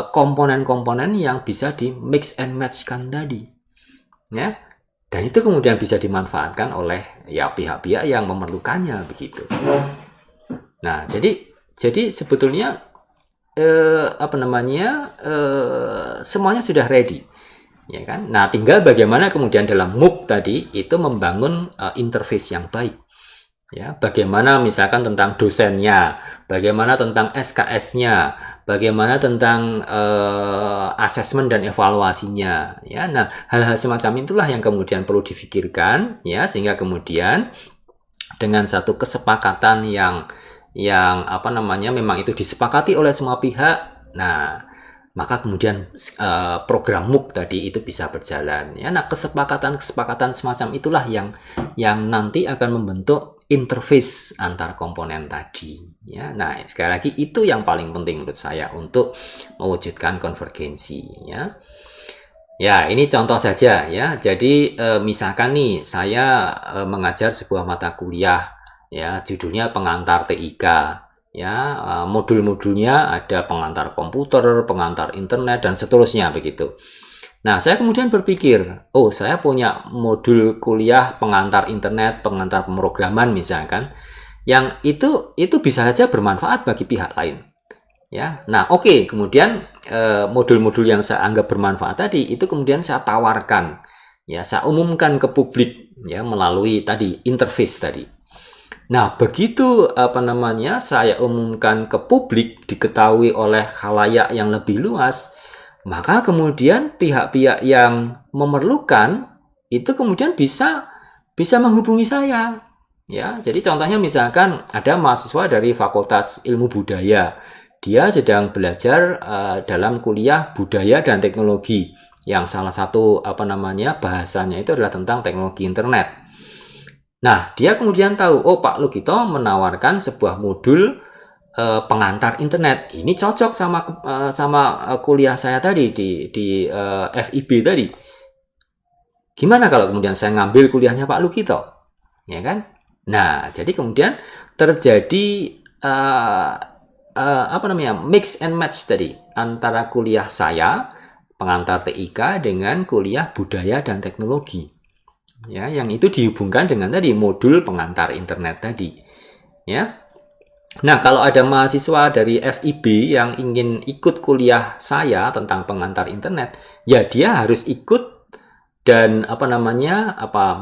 [SPEAKER 1] komponen-komponen yang bisa di mix and match-kan tadi, ya. Dan itu kemudian bisa dimanfaatkan oleh ya pihak-pihak yang memerlukannya begitu. Nah, jadi sebetulnya semuanya sudah ready, ya kan. Nah, tinggal bagaimana kemudian dalam MOOC tadi itu membangun interface yang baik. Ya, bagaimana misalkan tentang dosennya, bagaimana tentang SKS-nya, bagaimana tentang asesmen dan evaluasinya, ya. Nah, hal-hal semacam itulah yang kemudian perlu difikirkan, ya, sehingga kemudian dengan satu kesepakatan yang memang itu disepakati oleh semua pihak. Nah, maka kemudian program MOOC tadi itu bisa berjalan, ya. Nah, kesepakatan semacam itulah yang nanti akan membentuk interface antar komponen tadi, ya. Nah, sekali lagi itu yang paling penting menurut saya untuk mewujudkan konvergensi, ya. Ya, ini contoh saja, ya. Jadi misalkan nih saya mengajar sebuah mata kuliah, ya, judulnya pengantar TIK, ya, modul-modulnya ada pengantar komputer, pengantar internet dan seterusnya begitu. Nah, saya kemudian berpikir, oh, saya punya modul kuliah pengantar internet, pengantar pemrograman misalkan, yang itu bisa saja bermanfaat bagi pihak lain. Ya, nah, oke, kemudian modul-modul yang saya anggap bermanfaat tadi itu kemudian saya tawarkan, ya, saya umumkan ke publik, ya, melalui tadi interface tadi. Nah, begitu saya umumkan ke publik, diketahui oleh khalayak yang lebih luas, maka kemudian pihak-pihak yang memerlukan itu kemudian bisa bisa menghubungi saya. Ya, jadi contohnya misalkan ada mahasiswa dari Fakultas Ilmu Budaya. Dia sedang belajar dalam kuliah budaya dan teknologi yang salah satu bahasanya itu adalah tentang teknologi internet. Nah, dia kemudian tahu, oh Pak Lukito menawarkan sebuah modul pengantar internet. Ini cocok sama kuliah saya tadi di FIB tadi. Gimana kalau kemudian saya ngambil kuliahnya Pak Lukito? Ya kan? Nah, jadi kemudian terjadi uh, mix and match tadi antara kuliah saya pengantar TIK dengan kuliah budaya dan teknologi. Ya, yang itu dihubungkan dengan tadi modul pengantar internet tadi. Ya. Nah, kalau ada mahasiswa dari FIB yang ingin ikut kuliah saya tentang pengantar internet, ya dia harus ikut dan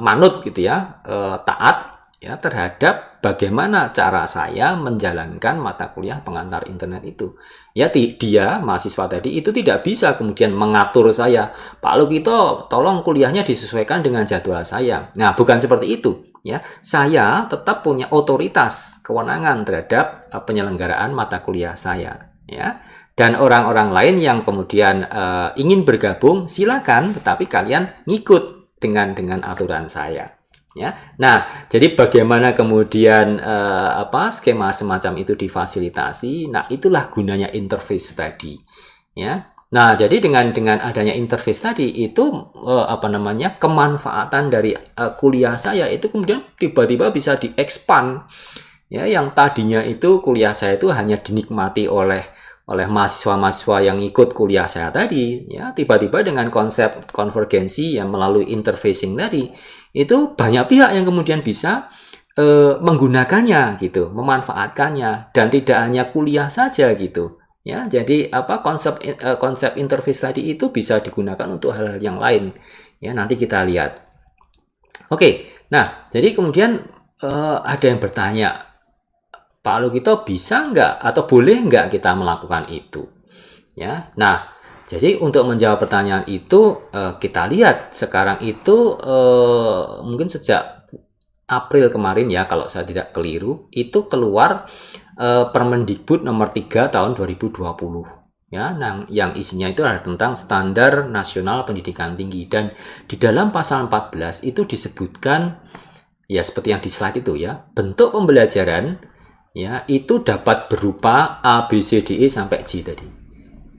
[SPEAKER 1] manut gitu ya, taat ya terhadap bagaimana cara saya menjalankan mata kuliah pengantar internet itu. Ya dia mahasiswa tadi itu tidak bisa kemudian mengatur saya, Pak Lukito tolong kuliahnya disesuaikan dengan jadwal saya. Nah, bukan seperti itu. Ya, saya tetap punya otoritas kewenangan terhadap penyelenggaraan mata kuliah saya. Ya, dan orang-orang lain yang kemudian ingin bergabung silakan, tetapi kalian ngikut dengan aturan saya. Ya, nah jadi bagaimana kemudian skema semacam itu difasilitasi? Nah, itulah gunanya interface tadi. Ya, nah jadi dengan adanya interface tadi itu kemanfaatan dari kuliah saya itu kemudian tiba-tiba bisa diekspand. Ya, yang tadinya itu kuliah saya itu hanya dinikmati oleh mahasiswa-mahasiswa yang ikut kuliah saya tadi, ya tiba-tiba dengan konsep konvergensi yang melalui interfacing tadi, itu banyak pihak yang kemudian bisa menggunakannya gitu, memanfaatkannya, dan tidak hanya kuliah saja gitu. Ya, jadi konsep interface tadi itu bisa digunakan untuk hal-hal yang lain. Ya, nanti kita lihat. Oke, nah jadi kemudian ada yang bertanya, Pak Lukito bisa nggak atau boleh nggak kita melakukan itu? Ya, nah jadi untuk menjawab pertanyaan itu kita lihat sekarang itu mungkin sejak April kemarin ya kalau saya tidak keliru itu keluar Permendikbud nomor 3 tahun 2020 ya, yang isinya itu adalah tentang standar nasional pendidikan tinggi, dan di dalam pasal 14 itu disebutkan ya seperti yang di slide itu ya, bentuk pembelajaran ya itu dapat berupa A, B, C, D, E sampai J tadi.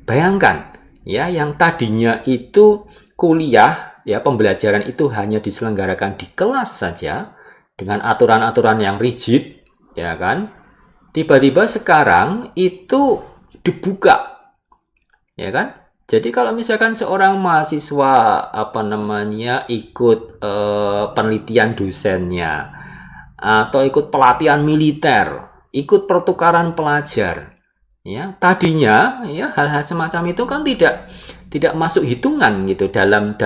[SPEAKER 1] Bayangkan ya, yang tadinya itu kuliah ya pembelajaran itu hanya diselenggarakan di kelas saja dengan aturan-aturan yang rigid ya kan. Tiba-tiba sekarang itu dibuka. Ya kan? Jadi kalau misalkan seorang mahasiswa ikut penelitian dosennya atau ikut pelatihan militer, ikut pertukaran pelajar, ya tadinya ya hal-hal semacam itu kan tidak masuk hitungan gitu dalam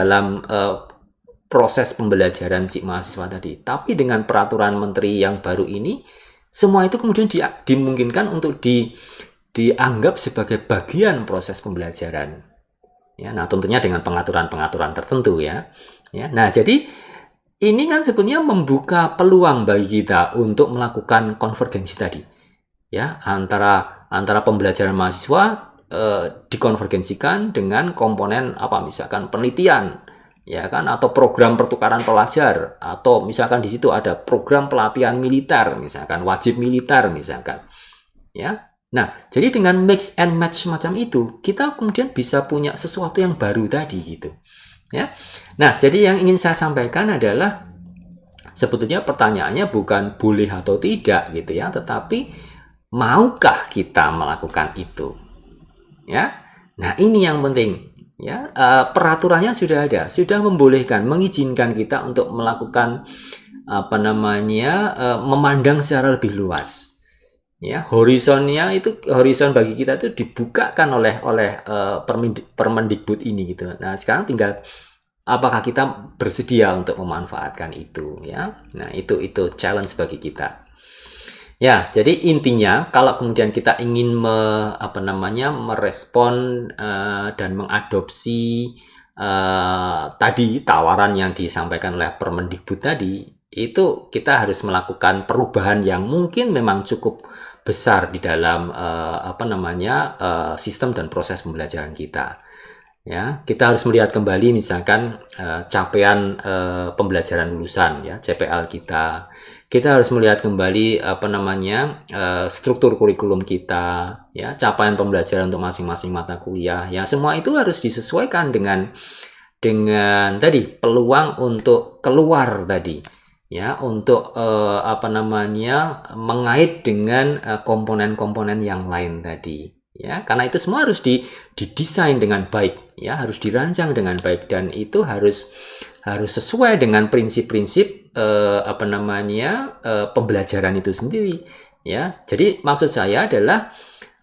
[SPEAKER 1] proses pembelajaran si mahasiswa tadi. Tapi dengan peraturan menteri yang baru ini, semua itu kemudian dimungkinkan untuk dianggap sebagai bagian proses pembelajaran. Ya, nah tentunya dengan pengaturan-pengaturan tertentu ya. Ya, nah jadi ini kan sebenarnya membuka peluang bagi kita untuk melakukan konvergensi tadi, ya antara pembelajaran mahasiswa dikonvergensikan dengan komponen misalkan penelitian, ya kan, atau program pertukaran pelajar, atau misalkan di situ ada program pelatihan militer, misalkan wajib militer, misalkan, ya. Nah, jadi dengan mix and match semacam itu, kita kemudian bisa punya sesuatu yang baru tadi gitu. Ya. Nah, jadi yang ingin saya sampaikan adalah sebetulnya pertanyaannya bukan boleh atau tidak gitu ya, tetapi maukah kita melakukan itu? Ya. Nah, ini yang penting ya. Peraturannya sudah ada, sudah membolehkan, mengizinkan kita untuk melakukan memandang secara lebih luas. Ya, horizon bagi kita itu dibukakan oleh Permendikbud ini gitu. Nah, sekarang tinggal apakah kita bersedia untuk memanfaatkan itu ya. Nah, itu challenge bagi kita. Ya, jadi intinya kalau kemudian kita ingin merespon dan mengadopsi tadi tawaran yang disampaikan oleh Permendikbud tadi, itu kita harus melakukan perubahan yang mungkin memang cukup besar di dalam sistem dan proses pembelajaran kita. Ya, kita harus melihat kembali misalkan capaian pembelajaran lulusan ya, CPL kita. Kita harus melihat kembali struktur kurikulum kita, ya, capaian pembelajaran untuk masing-masing mata kuliah. Ya, semua itu harus disesuaikan dengan tadi peluang untuk keluar tadi. Ya, untuk mengait dengan komponen-komponen yang lain tadi. Ya, karena itu semua harus didesain dengan baik, ya, harus dirancang dengan baik, dan itu harus sesuai dengan prinsip-prinsip pembelajaran itu sendiri, ya. Jadi maksud saya adalah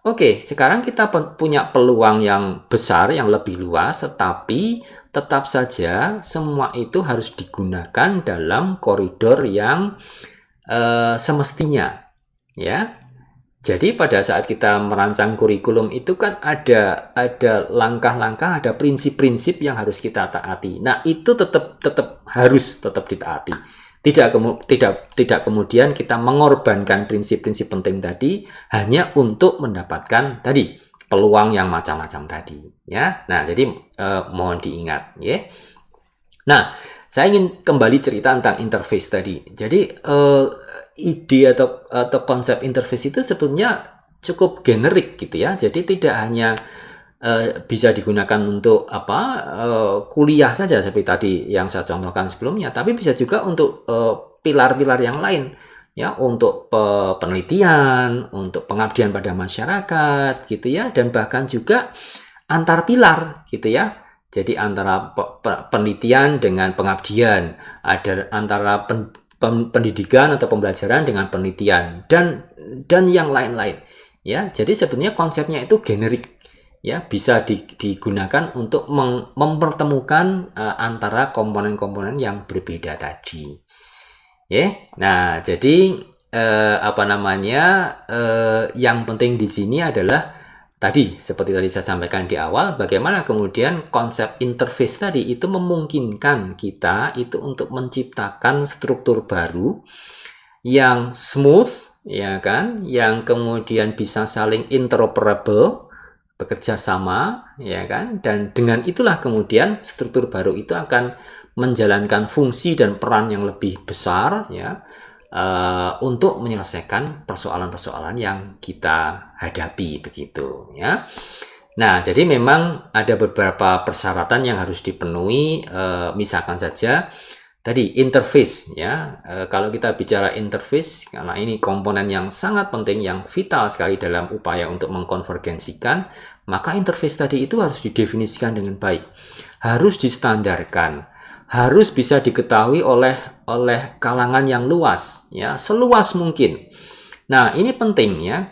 [SPEAKER 1] oke, sekarang kita punya peluang yang besar, yang lebih luas, tetapi tetap saja semua itu harus digunakan dalam koridor yang semestinya, ya. Jadi pada saat kita merancang kurikulum itu kan ada langkah-langkah, ada prinsip-prinsip yang harus kita taati. Nah, itu harus ditaati. Tidak kemudian kita mengorbankan prinsip-prinsip penting tadi hanya untuk mendapatkan tadi peluang yang macam-macam tadi, ya. Nah, jadi mohon diingat, ya. Nah, saya ingin kembali cerita tentang interface tadi. Jadi ide atau konsep interface itu sebetulnya cukup generik gitu ya. Jadi tidak hanya bisa digunakan untuk kuliah saja seperti tadi yang saya contohkan sebelumnya, tapi bisa juga untuk pilar-pilar yang lain, ya, untuk penelitian, untuk pengabdian pada masyarakat gitu ya, dan bahkan juga antar pilar gitu ya. Jadi antara penelitian dengan pengabdian, ada antara pendidikan atau pembelajaran dengan penelitian, dan yang lain-lain, ya. Jadi sebenarnya konsepnya itu generik, ya, bisa digunakan untuk mempertemukan antara komponen-komponen yang berbeda tadi, ya. Nah, jadi yang penting di sini adalah tadi, seperti tadi saya sampaikan di awal, bagaimana kemudian konsep interface tadi itu memungkinkan kita itu untuk menciptakan struktur baru yang smooth, ya kan, yang kemudian bisa saling interoperable, bekerja sama, ya kan, dan dengan itulah kemudian struktur baru itu akan menjalankan fungsi dan peran yang lebih besar, ya, untuk menyelesaikan persoalan-persoalan yang kita hadapi, begitu, ya. Nah, jadi memang ada beberapa persyaratan yang harus dipenuhi, misalkan saja tadi interface, ya. Kalau kita bicara interface, karena ini komponen yang sangat penting, yang vital sekali dalam upaya untuk mengkonvergensikan, maka interface tadi itu harus didefinisikan dengan baik, harus distandarkan, harus bisa diketahui oleh kalangan yang luas, ya, seluas mungkin. Nah, ini penting, ya,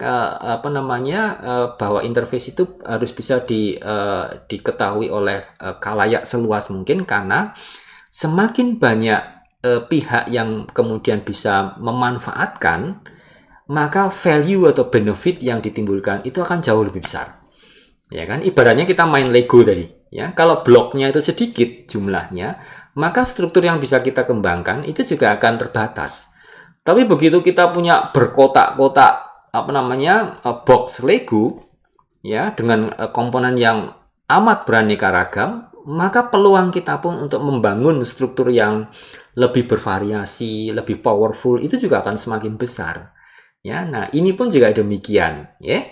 [SPEAKER 1] bahwa interface itu harus bisa diketahui oleh khalayak seluas mungkin, karena semakin banyak pihak yang kemudian bisa memanfaatkan, maka value atau benefit yang ditimbulkan itu akan jauh lebih besar, ya kan. Ibaratnya kita main Lego tadi, ya, kalau bloknya itu sedikit jumlahnya, maka struktur yang bisa kita kembangkan itu juga akan terbatas. Tapi begitu kita punya berkotak-kotak box Lego, ya, dengan komponen yang amat beraneka ragam, maka peluang kita pun untuk membangun struktur yang lebih bervariasi, lebih powerful itu juga akan semakin besar, ya. Nah, ini pun juga demikian, ya.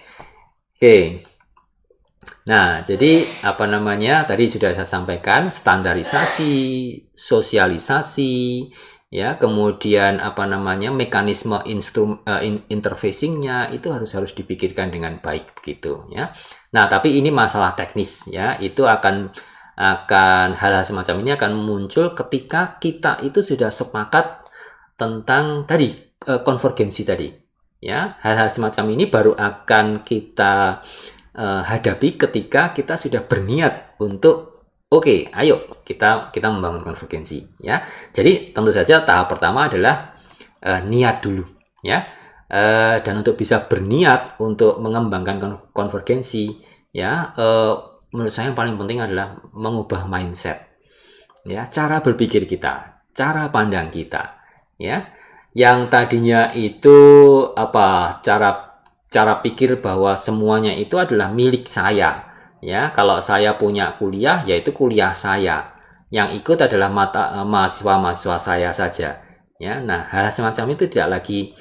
[SPEAKER 1] Oke. Nah, jadi tadi sudah saya sampaikan, standarisasi, sosialisasi, ya, kemudian mekanisme interfacing-nya itu harus dipikirkan dengan baik, begitu, ya. Nah, tapi ini masalah teknis, ya. Itu akan hal-hal semacam ini akan muncul ketika kita itu sudah sepakat tentang tadi konvergensi tadi, ya. Hal-hal semacam ini baru akan kita hadapi ketika kita sudah berniat untuk oke, ayo kita membangun konvergensi, ya. Jadi tentu saja tahap pertama adalah niat dulu, ya. dan untuk bisa berniat untuk mengembangkan konvergensi, ya, menurut saya yang paling penting adalah mengubah mindset, ya, cara berpikir kita, cara pandang kita, ya, yang tadinya itu cara pikir bahwa semuanya itu adalah milik saya, ya, kalau saya punya kuliah, yaitu kuliah saya, yang ikut adalah mahasiswa-mahasiswa saya saja, ya. Nah, hal semacam itu tidak lagi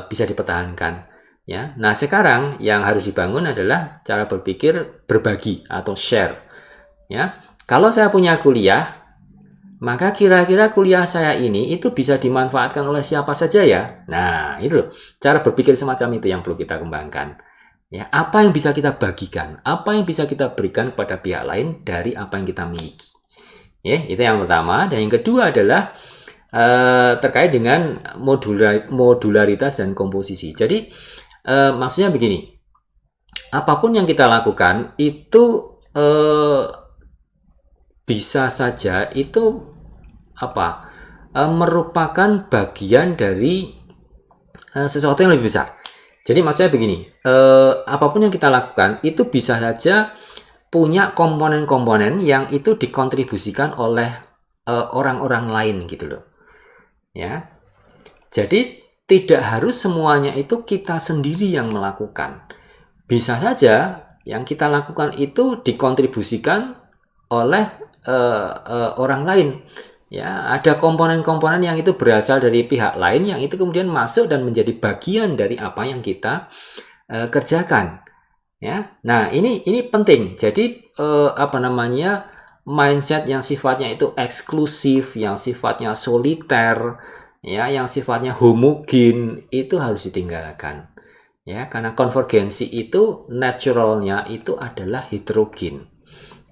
[SPEAKER 1] bisa dipertahankan, ya. Nah, sekarang yang harus dibangun adalah cara berpikir berbagi atau share, ya. Kalau saya punya kuliah, maka kira-kira kuliah saya ini itu bisa dimanfaatkan oleh siapa saja ya. Nah, itu loh. Cara berpikir semacam itu yang perlu kita kembangkan. Ya, apa yang bisa kita bagikan? Apa yang bisa kita berikan kepada pihak lain dari apa yang kita miliki? Ya, itu yang pertama. Dan yang kedua adalah terkait dengan modularitas dan komposisi. Jadi, maksudnya begini. Apapun yang kita lakukan itu bisa saja itu merupakan bagian dari sesuatu yang lebih besar. Jadi maksudnya begini, apapun yang kita lakukan itu bisa saja punya komponen-komponen yang itu dikontribusikan oleh orang-orang lain gitu loh. Ya. Jadi tidak harus semuanya itu kita sendiri yang melakukan. Bisa saja yang kita lakukan itu dikontribusikan oleh orang lain. Ya, ada komponen-komponen yang itu berasal dari pihak lain yang itu kemudian masuk dan menjadi bagian dari apa yang kita kerjakan. Ya. Nah, ini penting. Jadi mindset yang sifatnya itu eksklusif, yang sifatnya soliter, ya, yang sifatnya homogen itu harus ditinggalkan. Ya, karena konvergensi itu naturalnya itu adalah heterogen.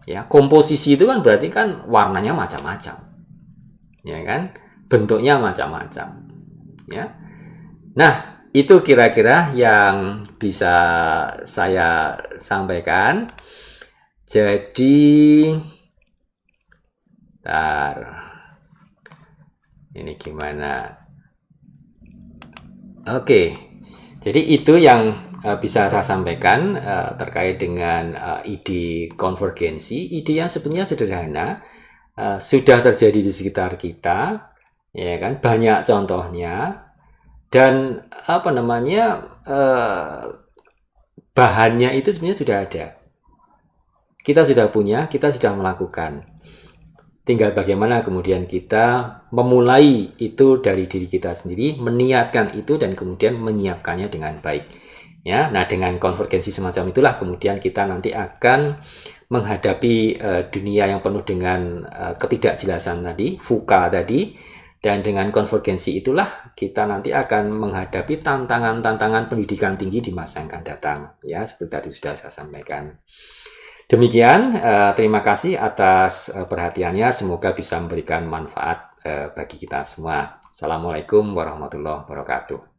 [SPEAKER 1] Ya, komposisi itu kan berarti kan warnanya macam-macam. Ya kan? Bentuknya macam-macam. Ya. Nah, itu kira-kira yang bisa saya sampaikan. Jadi ini gimana? Oke. Jadi itu yang bisa saya sampaikan terkait dengan ide konvergensi. Ide yang sebenarnya sederhana, sudah terjadi di sekitar kita, ya kan, banyak contohnya, dan bahannya itu sebenarnya sudah ada. Kita sudah punya, kita sudah melakukan. Tinggal bagaimana kemudian kita memulai itu dari diri kita sendiri, meniatkan itu dan kemudian menyiapkannya dengan baik. Ya, nah dengan konvergensi semacam itulah kemudian kita nanti akan menghadapi dunia yang penuh dengan ketidakjelasan tadi, VUCA tadi, dan dengan konvergensi itulah kita nanti akan menghadapi tantangan-tantangan pendidikan tinggi di masa yang akan datang. Ya, seperti tadi sudah saya sampaikan. Demikian, terima kasih atas perhatiannya. Semoga bisa memberikan manfaat bagi kita semua. Assalamualaikum warahmatullahi wabarakatuh.